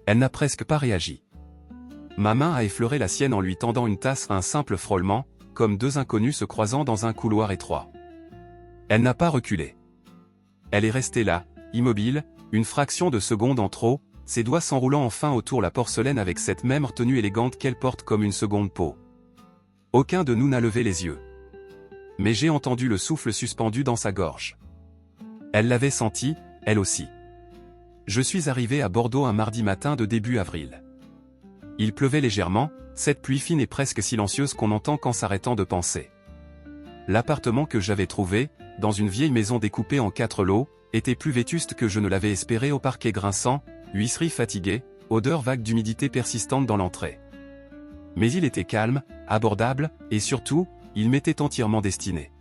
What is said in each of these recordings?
Elle n'a presque pas réagi. Ma main a effleuré la sienne en lui tendant une tasse, un simple frôlement, comme deux inconnus se croisant dans un couloir étroit. Elle n'a pas reculé. Elle est restée là, immobile, une fraction de seconde en trop, ses doigts s'enroulant enfin autour la porcelaine avec cette même tenue élégante qu'elle porte comme une seconde peau. Aucun de nous n'a levé les yeux. Mais j'ai entendu le souffle suspendu dans sa gorge. Elle l'avait senti, elle aussi. Je suis arrivé à Bordeaux un mardi matin de début avril. Il pleuvait légèrement, cette pluie fine et presque silencieuse qu'on entend qu'en s'arrêtant de penser. L'appartement que j'avais trouvé, dans une vieille maison découpée en 4 lots, était plus vétuste que je ne l'avais espéré, au parquet grinçant, huisserie fatiguée, odeur vague d'humidité persistante dans l'entrée. Mais il était calme, abordable, et surtout, il m'était entièrement destiné.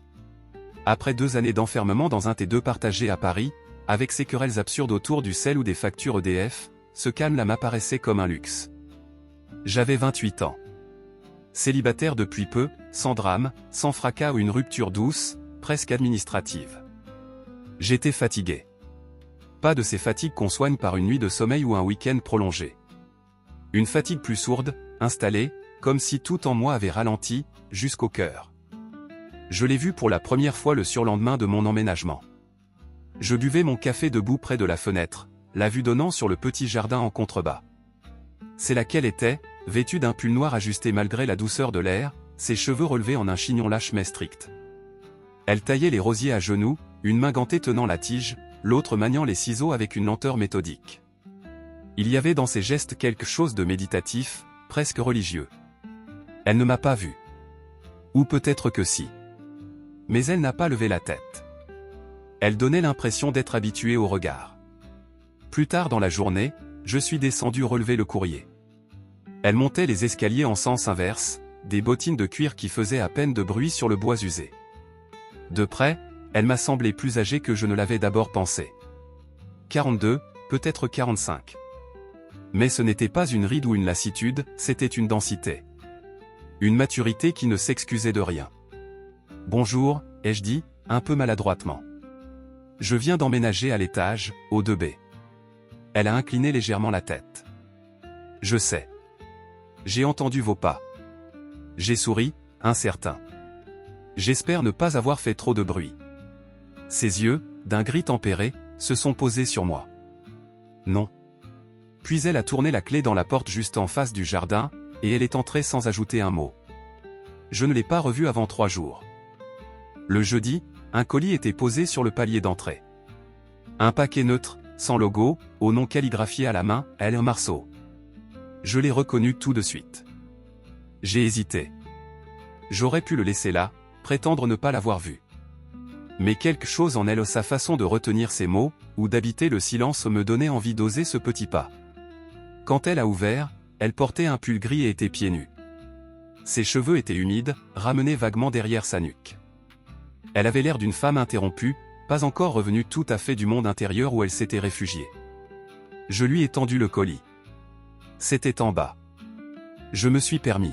Après 2 années d'enfermement dans un T2 partagé à Paris, avec ses querelles absurdes autour du sel ou des factures EDF, ce calme-là m'apparaissait comme un luxe. J'avais 28 ans. Célibataire depuis peu, sans drame, sans fracas ou une rupture douce, presque administrative. J'étais fatigué. Pas de ces fatigues qu'on soigne par une nuit de sommeil ou un week-end prolongé. Une fatigue plus sourde, installée, comme si tout en moi avait ralenti, jusqu'au cœur. Je l'ai vu pour la première fois le surlendemain de mon emménagement. Je buvais mon café debout près de la fenêtre, la vue donnant sur le petit jardin en contrebas. C'est là qu'elle était, vêtue d'un pull noir ajusté malgré la douceur de l'air, ses cheveux relevés en un chignon lâche mais strict. Elle taillait les rosiers à genoux, une main gantée tenant la tige, l'autre maniant les ciseaux avec une lenteur méthodique. Il y avait dans ses gestes quelque chose de méditatif, presque religieux. Elle ne m'a pas vu. Ou peut-être que si. Mais elle n'a pas levé la tête. Elle donnait l'impression d'être habituée au regard. Plus tard dans la journée, je suis descendu relever le courrier. Elle montait les escaliers en sens inverse, des bottines de cuir qui faisaient à peine de bruit sur le bois usé. De près, elle m'a semblé plus âgée que je ne l'avais d'abord pensé. 42, peut-être 45. Mais ce n'était pas une ride ou une lassitude, c'était une densité. Une maturité qui ne s'excusait de rien. « Bonjour », ai-je dit, un peu maladroitement. « Je viens d'emménager à l'étage, au 2B. » Elle a incliné légèrement la tête. « Je sais. J'ai entendu vos pas. » J'ai souri, incertain. J'espère ne pas avoir fait trop de bruit. Ses yeux, d'un gris tempéré, se sont posés sur moi. Non. Puis elle a tourné la clé dans la porte juste en face du jardin, et elle est entrée sans ajouter un mot. Je ne l'ai pas revue avant 3 jours. Le jeudi, un colis était posé sur le palier d'entrée. Un paquet neutre, sans logo, au nom calligraphié à la main, elle un Marceau. Je l'ai reconnu tout de suite. J'ai hésité. J'aurais pu le laisser là, prétendre ne pas l'avoir vu. Mais quelque chose en elle, sa façon de retenir ses mots, ou d'habiter le silence, me donnait envie d'oser ce petit pas. Quand elle a ouvert, elle portait un pull gris et était pieds nus. Ses cheveux étaient humides, ramenés vaguement derrière sa nuque. Elle avait l'air d'une femme interrompue, pas encore revenue tout à fait du monde intérieur où elle s'était réfugiée. Je lui ai tendu le colis. C'était en bas. Je me suis permis.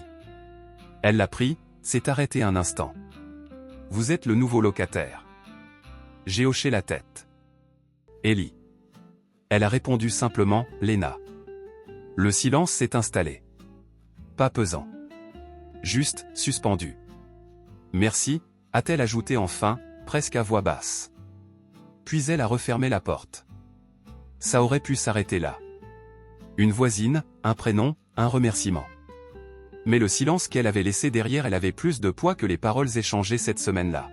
Elle l'a pris, s'est arrêtée un instant. « Vous êtes le nouveau locataire. » J'ai hoché la tête. « Ellie. » Elle a répondu simplement, « Léna. » Le silence s'est installé. Pas pesant. Juste, suspendu. « Merci », a-t-elle ajouté enfin, presque à voix basse. Puis elle a refermé la porte. Ça aurait pu s'arrêter là. Une voisine, un prénom, un remerciement. Mais le silence qu'elle avait laissé derrière elle avait plus de poids que les paroles échangées cette semaine-là.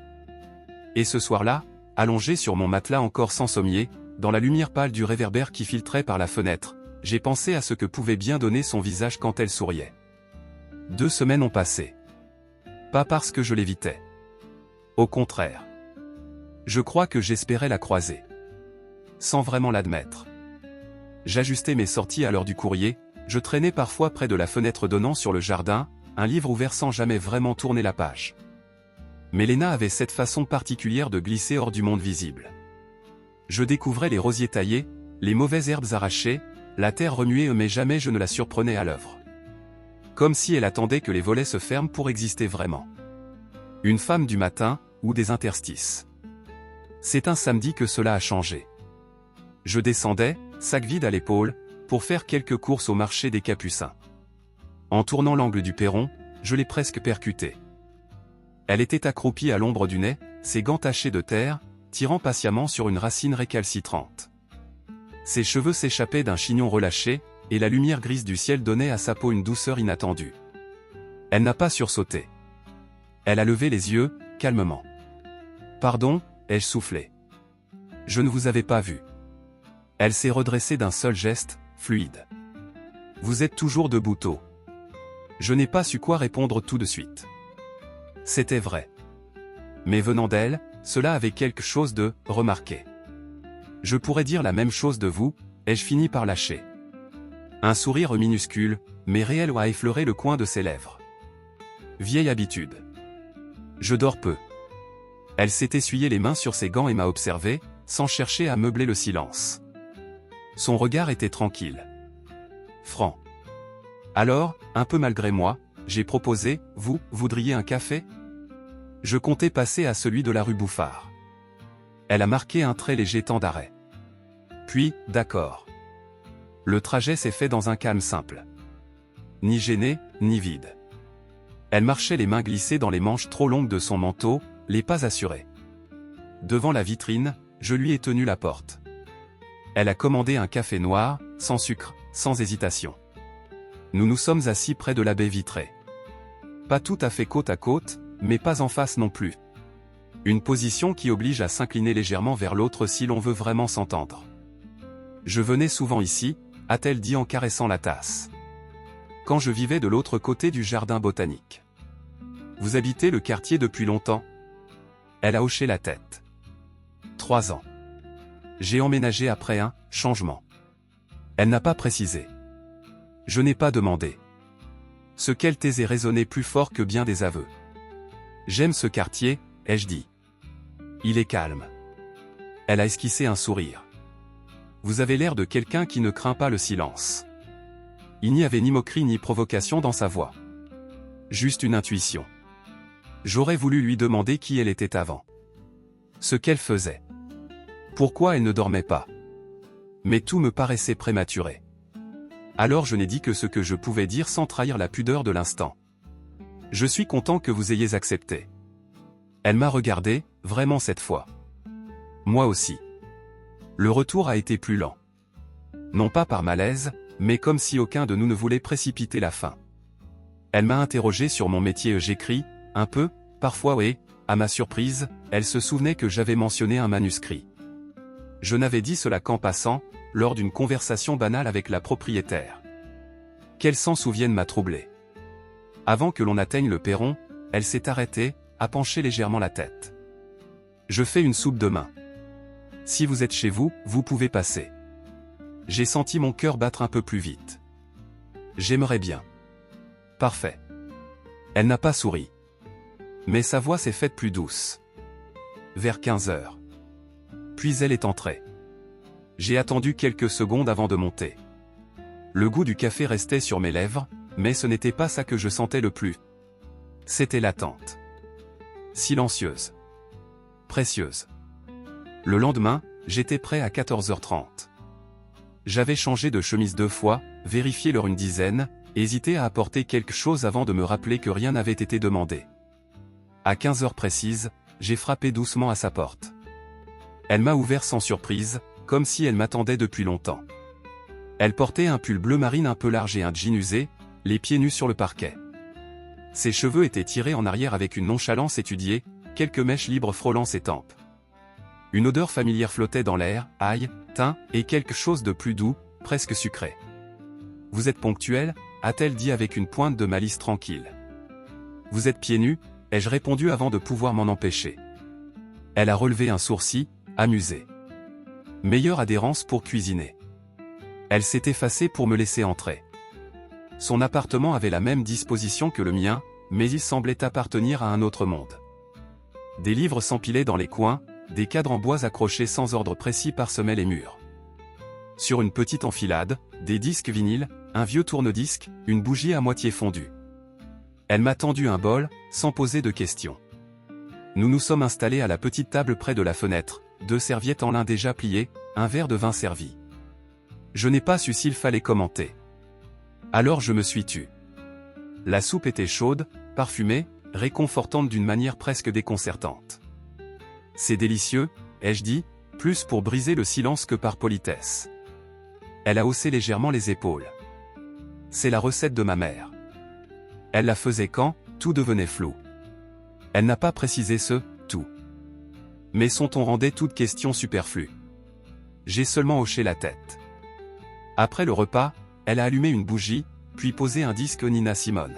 Et ce soir-là, allongé sur mon matelas encore sans sommier, dans la lumière pâle du réverbère qui filtrait par la fenêtre, j'ai pensé à ce que pouvait bien donner son visage quand elle souriait. 2 semaines ont passé. Pas parce que je l'évitais. Au contraire. Je crois que j'espérais la croiser. Sans vraiment l'admettre. J'ajustais mes sorties à l'heure du courrier, je traînais parfois près de la fenêtre donnant sur le jardin, un livre ouvert sans jamais vraiment tourner la page. Mais Léna avait cette façon particulière de glisser hors du monde visible. Je découvrais les rosiers taillés, les mauvaises herbes arrachées, la terre remuée mais jamais je ne la surprenais à l'œuvre. Comme si elle attendait que les volets se ferment pour exister vraiment. Une femme du matin, ou des interstices. C'est un samedi que cela a changé. Je descendais, sac vide à l'épaule, pour faire quelques courses au marché des Capucins. En tournant l'angle du perron, je l'ai presque percutée. Elle était accroupie à l'ombre du nez, ses gants tachés de terre, tirant patiemment sur une racine récalcitrante. Ses cheveux s'échappaient d'un chignon relâché, et la lumière grise du ciel donnait à sa peau une douceur inattendue. Elle n'a pas sursauté. Elle a levé les yeux, calmement. « Pardon » ai-je soufflé. « Je ne vous avais pas vu. » Elle s'est redressée d'un seul geste, fluide. « Vous êtes toujours debout tôt. » Je n'ai pas su quoi répondre tout de suite. C'était vrai. Mais venant d'elle, cela avait quelque chose de « remarqué ». Je pourrais dire la même chose de vous, ai-je fini par lâcher. Un sourire minuscule, mais réel a effleuré le coin de ses lèvres. Vieille habitude. Je dors peu. Elle s'est essuyée les mains sur ses gants et m'a observé, sans chercher à meubler le silence. Son regard était tranquille. Franc. Alors, un peu malgré moi, j'ai proposé, vous voudriez un café ? Je comptais passer à celui de la rue Bouffard. Elle a marqué un très léger temps d'arrêt. Puis, d'accord. Le trajet s'est fait dans un calme simple. Ni gêné, ni vide. Elle marchait les mains glissées dans les manches trop longues de son manteau, les pas assurés. Devant la vitrine, je lui ai tenu la porte. Elle a commandé un café noir, sans sucre, sans hésitation. Nous nous sommes assis près de la baie vitrée. Pas tout à fait côte à côte, mais pas en face non plus. Une position qui oblige à s'incliner légèrement vers l'autre si l'on veut vraiment s'entendre. Je venais souvent ici, a-t-elle dit en caressant la tasse. Quand je vivais de l'autre côté du jardin botanique. Vous habitez le quartier depuis longtemps ? Elle a hoché la tête. 3 ans. J'ai emménagé après un changement. Elle n'a pas précisé. Je n'ai pas demandé. Ce qu'elle taisait résonnait plus fort que bien des aveux. J'aime ce quartier, ai-je dit. Il est calme. Elle a esquissé un sourire. Vous avez l'air de quelqu'un qui ne craint pas le silence. Il n'y avait ni moquerie ni provocation dans sa voix. Juste une intuition. J'aurais voulu lui demander qui elle était avant. Ce qu'elle faisait. Pourquoi elle ne dormait pas. Mais tout me paraissait prématuré. Alors je n'ai dit que ce que je pouvais dire sans trahir la pudeur de l'instant. Je suis content que vous ayez accepté. Elle m'a regardé, vraiment cette fois. Moi aussi. Le retour a été plus lent. Non pas par malaise, mais comme si aucun de nous ne voulait précipiter la fin. Elle m'a interrogé sur mon métier, j'écris, un peu, parfois et, à ma surprise, elle se souvenait que j'avais mentionné un manuscrit. Je n'avais dit cela qu'en passant, lors d'une conversation banale avec la propriétaire. Qu'elle s'en souvienne m'a troublé. Avant que l'on atteigne le perron, elle s'est arrêtée, a penché légèrement la tête. Je fais une soupe demain. Si vous êtes chez vous, vous pouvez passer. J'ai senti mon cœur battre un peu plus vite. J'aimerais bien. Parfait. Elle n'a pas souri. Mais sa voix s'est faite plus douce. Vers 15 heures. Puis elle est entrée. J'ai attendu quelques secondes avant de monter. Le goût du café restait sur mes lèvres, mais ce n'était pas ça que je sentais le plus. C'était l'attente. Silencieuse. Précieuse. Le lendemain, j'étais prêt à 14h30. J'avais changé de chemise 2 fois, vérifié l'heure une dizaine, hésité à apporter quelque chose avant de me rappeler que rien n'avait été demandé. À 15h précises, j'ai frappé doucement à sa porte. Elle m'a ouvert sans surprise, comme si elle m'attendait depuis longtemps. Elle portait un pull bleu marine un peu large et un jean usé, les pieds nus sur le parquet. Ses cheveux étaient tirés en arrière avec une nonchalance étudiée, quelques mèches libres frôlant ses tempes. Une odeur familière flottait dans l'air, ail, thym, et quelque chose de plus doux, presque sucré. « Vous êtes ponctuel » a-t-elle dit avec une pointe de malice tranquille. « Vous êtes pieds nus » ai-je répondu avant de pouvoir m'en empêcher. Elle a relevé un sourcil, amusée. Meilleure adhérence pour cuisiner. Elle s'est effacée pour me laisser entrer. Son appartement avait la même disposition que le mien, mais il semblait appartenir à un autre monde. Des livres s'empilaient dans les coins, des cadres en bois accrochés sans ordre précis parsemaient les murs. Sur une petite enfilade, des disques vinyles, un vieux tourne-disque, une bougie à moitié fondue. Elle m'a tendu un bol, sans poser de questions. Nous nous sommes installés à la petite table près de la fenêtre, 2 serviettes en lin déjà pliées, un verre de vin servi. Je n'ai pas su s'il fallait commenter. Alors je me suis tu. La soupe était chaude, parfumée, réconfortante d'une manière presque déconcertante. C'est délicieux, ai-je dit, plus pour briser le silence que par politesse. Elle a haussé légèrement les épaules. C'est la recette de ma mère. Elle la faisait quand tout devenait flou. Elle n'a pas précisé ce « tout ». Mais son ton rendait toute question superflue. J'ai seulement hoché la tête. Après le repas, elle a allumé une bougie, puis posé un disque Nina Simone.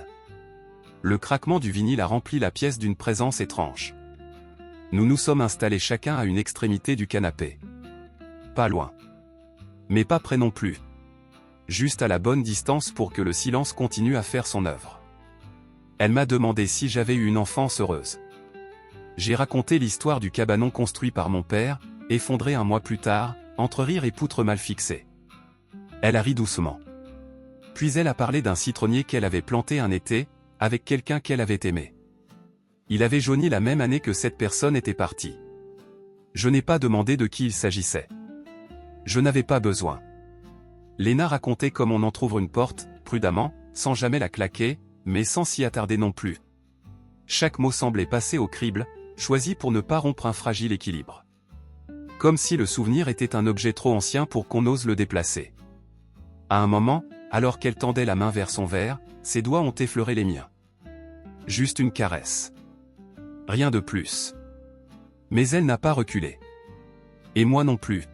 Le craquement du vinyle a rempli la pièce d'une présence étrange. Nous nous sommes installés chacun à une extrémité du canapé. Pas loin. Mais pas près non plus. Juste à la bonne distance pour que le silence continue à faire son œuvre. Elle m'a demandé si j'avais eu une enfance heureuse. J'ai raconté l'histoire du cabanon construit par mon père, effondré un mois plus tard, entre rire et poutres mal fixées. Elle a ri doucement. Puis elle a parlé d'un citronnier qu'elle avait planté un été, avec quelqu'un qu'elle avait aimé. Il avait jauni la même année que cette personne était partie. Je n'ai pas demandé de qui il s'agissait. Je n'avais pas besoin. Léna racontait comme on entrouvre une porte, prudemment, sans jamais la claquer, mais sans s'y attarder non plus. Chaque mot semblait passer au crible, choisi pour ne pas rompre un fragile équilibre. Comme si le souvenir était un objet trop ancien pour qu'on ose le déplacer. À un moment, alors qu'elle tendait la main vers son verre, ses doigts ont effleuré les miens. Juste une caresse. Rien de plus. Mais elle n'a pas reculé. Et moi non plus.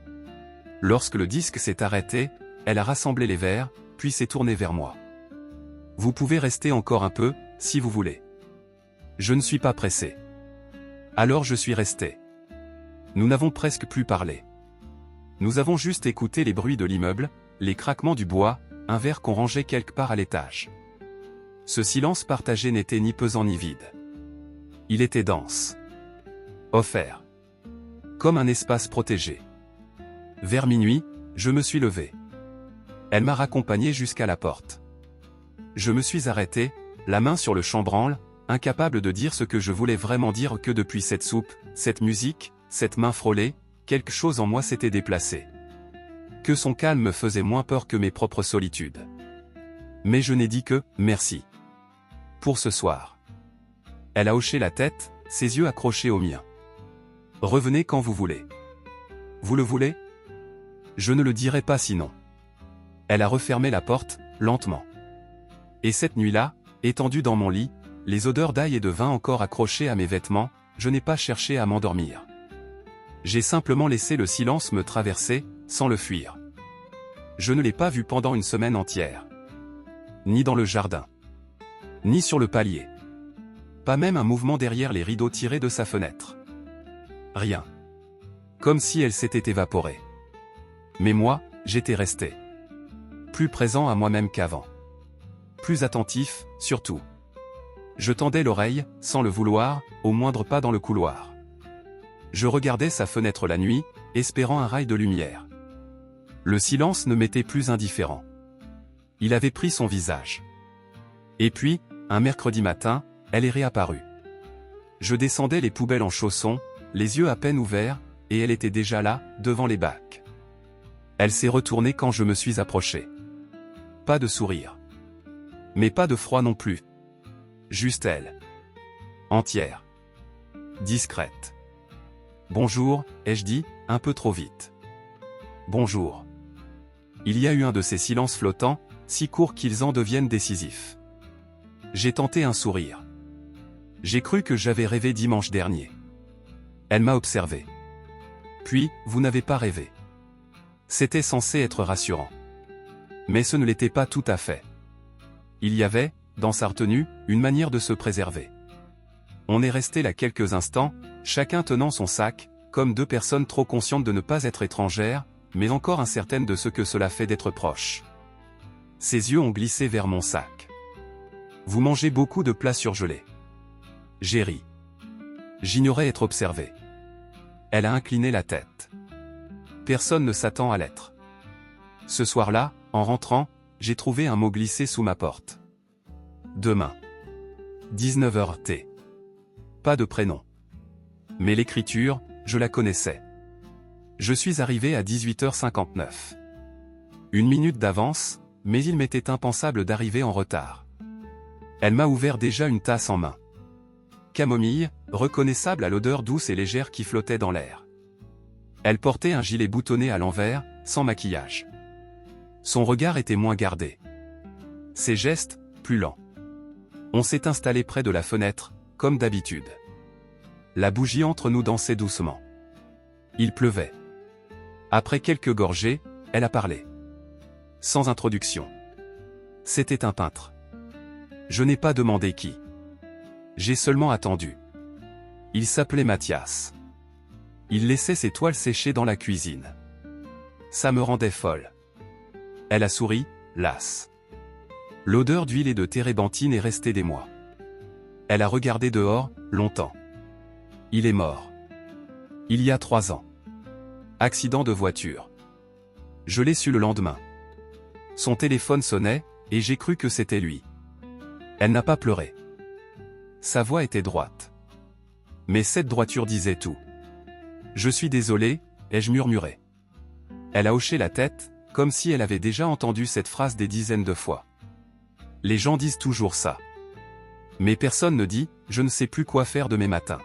Lorsque le disque s'est arrêté, elle a rassemblé les verres, puis s'est tournée vers moi. Vous pouvez rester encore un peu, si vous voulez. Je ne suis pas pressé. Alors je suis resté. Nous n'avons presque plus parlé. Nous avons juste écouté les bruits de l'immeuble, les craquements du bois, un verre qu'on rangeait quelque part à l'étage. Ce silence partagé n'était ni pesant ni vide. Il était dense. Offert. Comme un espace protégé. Vers minuit, je me suis levé. Elle m'a raccompagné jusqu'à la porte. Je me suis arrêté, la main sur le chambranle, incapable de dire ce que je voulais vraiment dire que depuis cette soupe, cette musique, cette main frôlée, quelque chose en moi s'était déplacé. Que son calme me faisait moins peur que mes propres solitudes. Mais je n'ai dit que « merci » pour ce soir. Elle a hoché la tête, ses yeux accrochés aux miens. Revenez quand vous voulez. Vous le voulez? Je ne le dirai pas sinon. Elle a refermé la porte, lentement. Et cette nuit-là, étendue dans mon lit, les odeurs d'ail et de vin encore accrochées à mes vêtements, je n'ai pas cherché à m'endormir. J'ai simplement laissé le silence me traverser, sans le fuir. Je ne l'ai pas vue pendant une semaine entière. Ni dans le jardin. Ni sur le palier. Pas même un mouvement derrière les rideaux tirés de sa fenêtre. Rien. Comme si elle s'était évaporée. Mais moi, j'étais resté. Plus présent à moi-même qu'avant. Plus attentif, surtout. Je tendais l'oreille, sans le vouloir, au moindre pas dans le couloir. Je regardais sa fenêtre la nuit, espérant un rail de lumière. Le silence ne m'était plus indifférent. Il avait pris son visage. Et puis, un mercredi matin, elle est réapparue. Je descendais les poubelles en chaussons, les yeux à peine ouverts, et elle était déjà là, devant les bacs. Elle s'est retournée quand je me suis approché. Pas de sourire. Mais pas de froid non plus. Juste elle. Entière. Discrète. Bonjour, ai-je dit, un peu trop vite. Bonjour. Il y a eu un de ces silences flottants, si courts qu'ils en deviennent décisifs. J'ai tenté un sourire. J'ai cru que j'avais rêvé dimanche dernier. Elle m'a observé. Puis, vous n'avez pas rêvé. C'était censé être rassurant. Mais ce ne l'était pas tout à fait. Il y avait, dans sa retenue, une manière de se préserver. On est resté là quelques instants, chacun tenant son sac, comme deux personnes trop conscientes de ne pas être étrangères, mais encore incertaines de ce que cela fait d'être proches. Ses yeux ont glissé vers mon sac. Vous mangez beaucoup de plats surgelés. J'ai ri. J'ignorais être observé. Elle a incliné la tête. Personne ne s'attend à l'être. Ce soir-là, en rentrant, j'ai trouvé un mot glissé sous ma porte. Demain. 19h T. Pas de prénom. Mais l'écriture, je la connaissais. Je suis arrivé à 18h59. 1 minute d'avance, mais il m'était impensable d'arriver en retard. Elle m'a ouvert déjà une tasse en main. Camomille, reconnaissable à l'odeur douce et légère qui flottait dans l'air. Elle portait un gilet boutonné à l'envers, sans maquillage. Son regard était moins gardé. Ses gestes, plus lents. On s'est installé près de la fenêtre, comme d'habitude. La bougie entre nous dansait doucement. Il pleuvait. Après quelques gorgées, elle a parlé. Sans introduction. C'était un peintre. Je n'ai pas demandé qui. J'ai seulement attendu. Il s'appelait Mathias. Il laissait ses toiles sécher dans la cuisine. Ça me rendait folle. Elle a souri, lasse. L'odeur d'huile et de térébenthine est restée des mois. Elle a regardé dehors, longtemps. Il est mort. Il y a 3 ans. Accident de voiture. Je l'ai su le lendemain. Son téléphone sonnait, et j'ai cru que c'était lui. Elle n'a pas pleuré. Sa voix était droite. Mais cette droiture disait tout. Je suis désolé, ai-je murmuré. Elle a hoché la tête, comme si elle avait déjà entendu cette phrase des dizaines de fois. Les gens disent toujours ça. Mais personne ne dit « je ne sais plus quoi faire de mes matins ».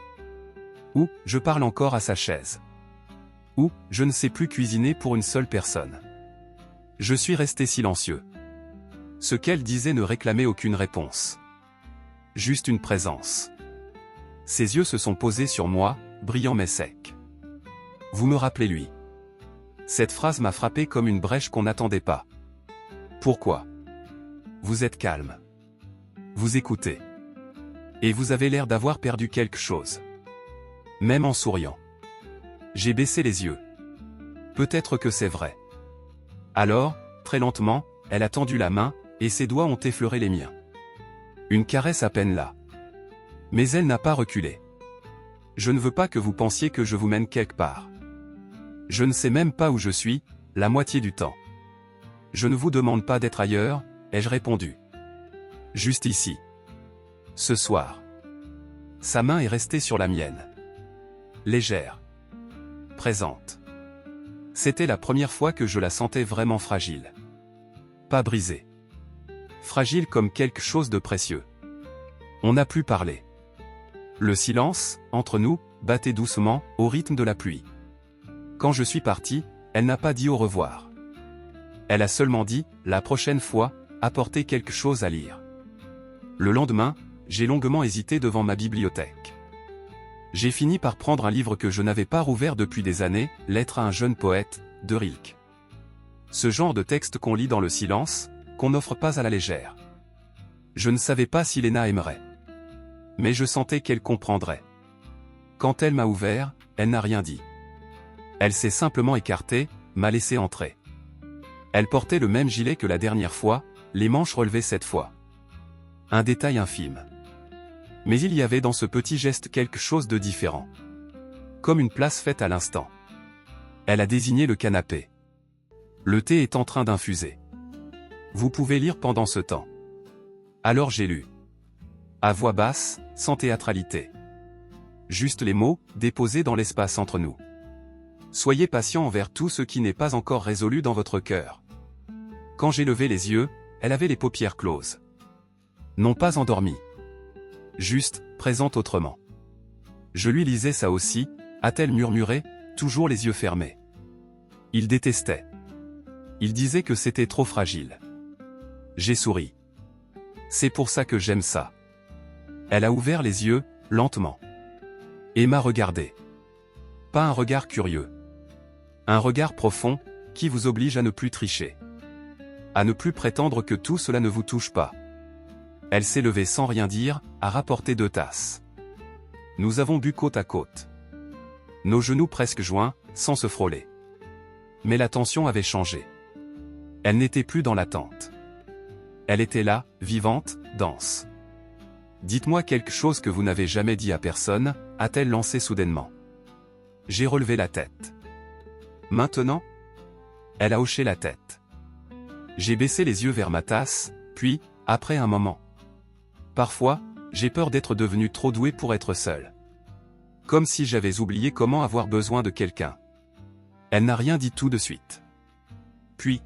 Ou « je parle encore à sa chaise ». Ou « je ne sais plus cuisiner pour une seule personne ». Je suis resté silencieux. Ce qu'elle disait ne réclamait aucune réponse. Juste une présence. Ses yeux se sont posés sur moi, brillants mais secs. Vous me rappelez lui. Cette phrase m'a frappé comme une brèche qu'on n'attendait pas. Pourquoi? Vous êtes calme. Vous écoutez. Et vous avez l'air d'avoir perdu quelque chose. Même en souriant. J'ai baissé les yeux. Peut-être que c'est vrai. Alors, très lentement, elle a tendu la main, et ses doigts ont effleuré les miens. Une caresse à peine là. Mais elle n'a pas reculé. Je ne veux pas que vous pensiez que je vous mène quelque part. Je ne sais même pas où je suis, la moitié du temps. Je ne vous demande pas d'être ailleurs, ai-je répondu. Juste ici. Ce soir. Sa main est restée sur la mienne. Légère. Présente. C'était la première fois que je la sentais vraiment fragile. Pas brisée. Fragile comme quelque chose de précieux. On n'a plus parlé. Le silence, entre nous, battait doucement, au rythme de la pluie. Quand je suis parti, elle n'a pas dit au revoir. Elle a seulement dit, la prochaine fois, apportez quelque chose à lire. Le lendemain, j'ai longuement hésité devant ma bibliothèque. J'ai fini par prendre un livre que je n'avais pas rouvert depuis des années, Lettre à un jeune poète, de Rilke. Ce genre de texte qu'on lit dans le silence, qu'on n'offre pas à la légère. Je ne savais pas si Léna aimerait. Mais je sentais qu'elle comprendrait. Quand elle m'a ouvert, elle n'a rien dit. Elle s'est simplement écartée, m'a laissé entrer. Elle portait le même gilet que la dernière fois, les manches relevées cette fois. Un détail infime. Mais il y avait dans ce petit geste quelque chose de différent. Comme une place faite à l'instant. Elle a désigné le canapé. Le thé est en train d'infuser. Vous pouvez lire pendant ce temps. Alors j'ai lu. À voix basse, sans théâtralité. Juste les mots, déposés dans l'espace entre nous. Soyez patient envers tout ce qui n'est pas encore résolu dans votre cœur. Quand j'ai levé les yeux, elle avait les paupières closes. Non pas endormie. Juste, présente autrement. Je lui lisais ça aussi, a-t-elle murmuré, toujours les yeux fermés. Il détestait. Il disait que c'était trop fragile. J'ai souri. C'est pour ça que j'aime ça. Elle a ouvert les yeux, lentement. Et m'a regardé. Pas un regard curieux. Un regard profond, qui vous oblige à ne plus tricher. À ne plus prétendre que tout cela ne vous touche pas. Elle s'est levée sans rien dire, a rapporté 2 tasses. Nous avons bu côte à côte. Nos genoux presque joints, sans se frôler. Mais la tension avait changé. Elle n'était plus dans l'attente. Elle était là, vivante, dense. Dites-moi quelque chose que vous n'avez jamais dit à personne, a-t-elle lancé soudainement. J'ai relevé la tête. Maintenant? Elle a hoché la tête. J'ai baissé les yeux vers ma tasse, puis, après un moment. Parfois, j'ai peur d'être devenu trop doué pour être seul. Comme si j'avais oublié comment avoir besoin de quelqu'un. Elle n'a rien dit tout de suite. Puis,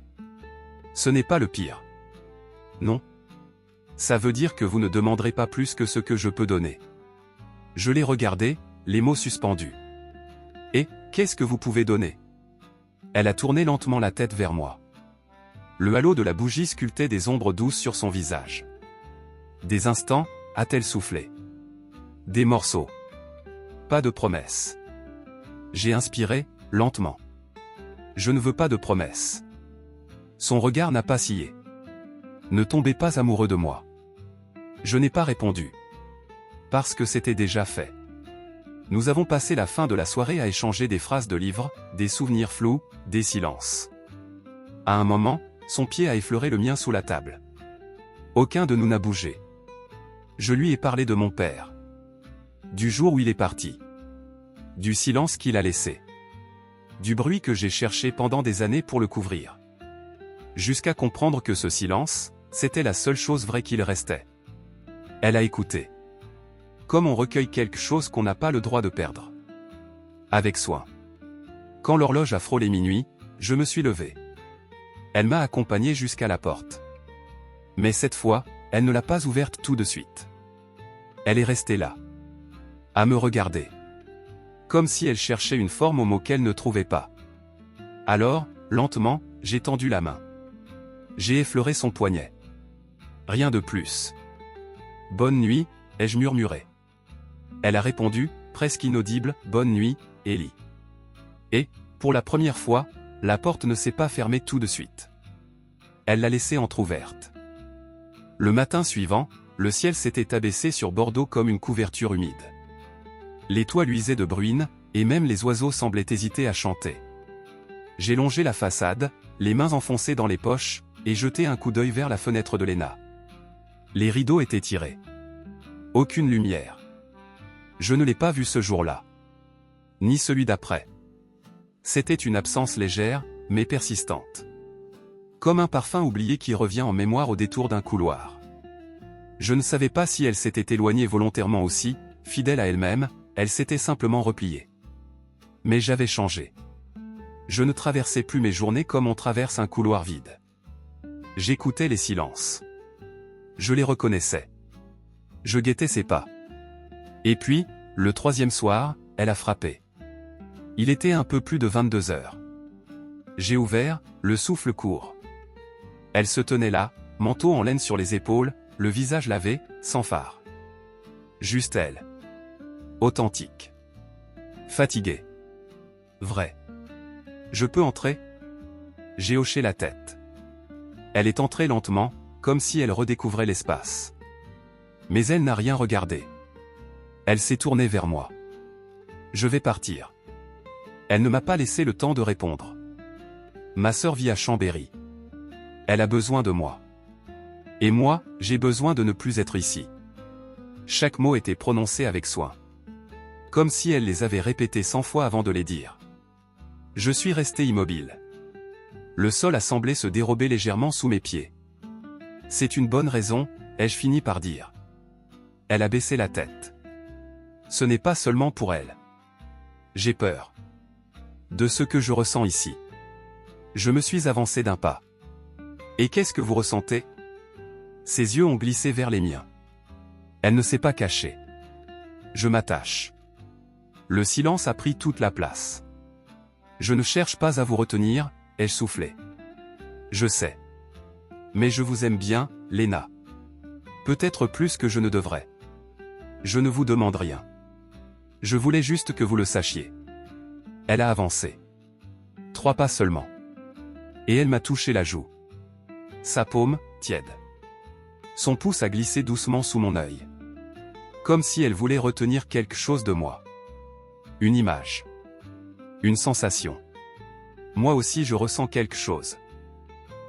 Ce n'est pas le pire. Non. Ça veut dire que vous ne demanderez pas plus que ce que je peux donner. Je l'ai regardé, les mots suspendus. Et, qu'est-ce que vous pouvez donner? Elle a tourné lentement la tête vers moi. Le halo de la bougie sculptait des ombres douces sur son visage. Des instants, a-t-elle soufflé. Des morceaux. Pas de promesses. J'ai inspiré, lentement. Je ne veux pas de promesses. Son regard n'a pas scié. Ne tombez pas amoureux de moi. Je n'ai pas répondu. Parce que c'était déjà fait. Nous avons passé la fin de la soirée à échanger des phrases de livres, des souvenirs flous, des silences. À un moment, son pied a effleuré le mien sous la table. Aucun de nous n'a bougé. Je lui ai parlé de mon père. Du jour où il est parti. Du silence qu'il a laissé. Du bruit que j'ai cherché pendant des années pour le couvrir. Jusqu'à comprendre que ce silence, c'était la seule chose vraie qu'il restait. Elle a écouté. Comme on recueille quelque chose qu'on n'a pas le droit de perdre. Avec soin. Quand l'horloge a frôlé minuit, je me suis levé. Elle m'a accompagné jusqu'à la porte. Mais cette fois, elle ne l'a pas ouverte tout de suite. Elle est restée là. À me regarder. Comme si elle cherchait une forme au mot qu'elle ne trouvait pas. Alors, lentement, j'ai tendu la main. J'ai effleuré son poignet. Rien de plus. Bonne nuit, ai-je murmuré. Elle a répondu, presque inaudible, bonne nuit, Ellie. Et, pour la première fois, la porte ne s'est pas fermée tout de suite. Elle l'a laissée entr'ouverte. Le matin suivant, le ciel s'était abaissé sur Bordeaux comme une couverture humide. Les toits luisaient de bruine, et même les oiseaux semblaient hésiter à chanter. J'ai longé la façade, les mains enfoncées dans les poches, et jeté un coup d'œil vers la fenêtre de Léna. Les rideaux étaient tirés. Aucune lumière. Je ne l'ai pas vue ce jour-là. Ni celui d'après. C'était une absence légère, mais persistante. Comme un parfum oublié qui revient en mémoire au détour d'un couloir. Je ne savais pas si elle s'était éloignée volontairement aussi, fidèle à elle-même, elle s'était simplement repliée. Mais j'avais changé. Je ne traversais plus mes journées comme on traverse un couloir vide. J'écoutais les silences. Je les reconnaissais. Je guettais ses pas. Et puis, le troisième soir, elle a frappé. Il était un peu plus de 22 heures. J'ai ouvert, le souffle court. Elle se tenait là, manteau en laine sur les épaules, le visage lavé, sans fard. Juste elle. Authentique. Fatiguée. Vrai. Je peux entrer? J'ai hoché la tête. Elle est entrée lentement, comme si elle redécouvrait l'espace. Mais elle n'a rien regardé. Elle s'est tournée vers moi. Je vais partir. Elle ne m'a pas laissé le temps de répondre. Ma sœur vit à Chambéry. Elle a besoin de moi. Et moi, j'ai besoin de ne plus être ici. Chaque mot était prononcé avec soin. Comme si elle les avait répétés 100 fois avant de les dire. Je suis resté immobile. Le sol a semblé se dérober légèrement sous mes pieds. C'est une bonne raison, ai-je fini par dire. Elle a baissé la tête. Ce n'est pas seulement pour elle. J'ai peur. De ce que je ressens ici. Je me suis avancé d'un pas. Et qu'est-ce que vous ressentez? Ses yeux ont glissé vers les miens. Elle ne s'est pas cachée. Je m'attache. Le silence a pris toute la place. Je ne cherche pas à vous retenir, ai-je soufflé. Je sais. Mais je vous aime bien, Léna. Peut-être plus que je ne devrais. Je ne vous demande rien. Je voulais juste que vous le sachiez. Elle a avancé. 3 pas seulement. Et elle m'a touché la joue. Sa paume, tiède. Son pouce a glissé doucement sous mon œil. Comme si elle voulait retenir quelque chose de moi. Une image. Une sensation. Moi aussi je ressens quelque chose.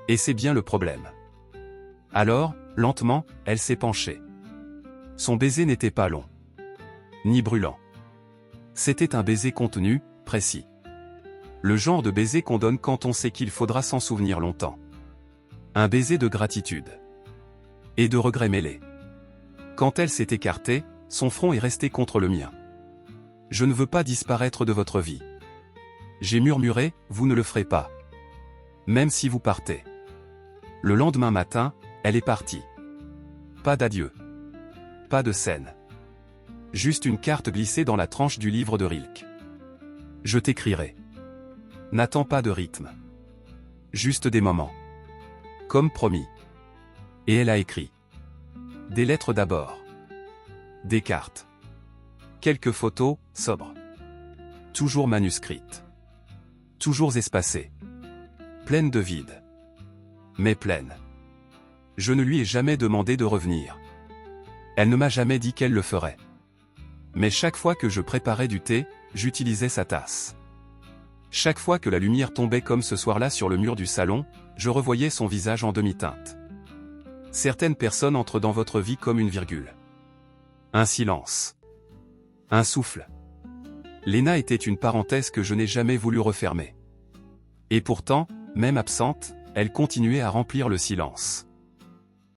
Et c'est bien le problème. Alors, lentement, elle s'est penchée. Son baiser n'était pas long. Ni brûlant. C'était un baiser contenu, précis. Le genre de baiser qu'on donne quand on sait qu'il faudra s'en souvenir longtemps. Un baiser de gratitude. Et de regret mêlés. Quand elle s'est écartée, son front est resté contre le mien. Je ne veux pas disparaître de votre vie. J'ai murmuré, vous ne le ferez pas. Même si vous partez. Le lendemain matin, elle est partie. Pas d'adieu. Pas de scène. Juste une carte glissée dans la tranche du livre de Rilke. Je t'écrirai. N'attends pas de rythme. Juste des moments. Comme promis. Et elle a écrit. Des lettres d'abord. Des cartes. Quelques photos, sobres. Toujours manuscrites. Toujours espacées. Pleines de vide. Mais pleines. Je ne lui ai jamais demandé de revenir. Elle ne m'a jamais dit qu'elle le ferait. Mais chaque fois que je préparais du thé, j'utilisais sa tasse. Chaque fois que la lumière tombait comme ce soir-là sur le mur du salon, je revoyais son visage en demi-teinte. Certaines personnes entrent dans votre vie comme une virgule. Un silence. Un souffle. Léna était une parenthèse que je n'ai jamais voulu refermer. Et pourtant, même absente, elle continuait à remplir le silence.